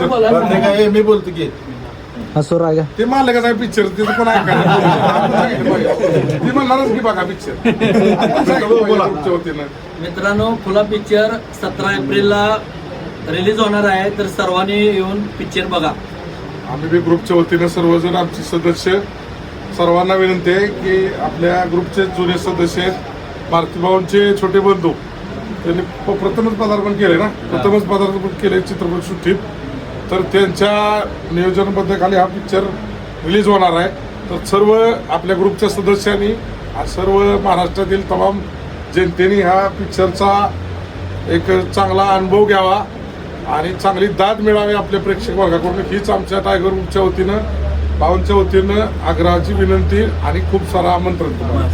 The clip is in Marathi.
काय मी बोलतो की असो रागा ते मालकाचा आहे पिक्चर ते पण ती म्हणणारच की बघा पिक्चर मित्रांनो, खुला पिक्चर 17 एप्रिलला रिलीज होणार आहे, तर सर्वांनी येऊन पिक्चर बघा. आम्ही बी ग्रुपच्या वतीनं सर्वजण आमचे सदस्य सर्वांना विनंती आहे की आपल्या ग्रुपचे जुने सदस्य आहेत भारती भाऊंचे छोटे बंधू, त्यांनी प्रथमच पदार्पण केले ना, प्रथमच पदार्पण केले चित्रपटसृष्टीत, तर त्यांच्या नियोजनाबद्दल हा पिक्चर रिलीज होणार आहे. तर सर्व आपल्या ग्रुपच्या सदस्यांनी सर्व महाराष्ट्रातील तमाम जनतेने ह्या पिक्चरचा एक चांगला अनुभव घ्यावा आणि चांगली दाद मिळावी आपल्या प्रेक्षक वर्गाकडून, हीच आमच्या टायगर ग्रुपच्या वतीनं भाऊंच्या वतीनं आग्रहाची विनंती आणि खूप सारं आमंत्रण तुम्हाला.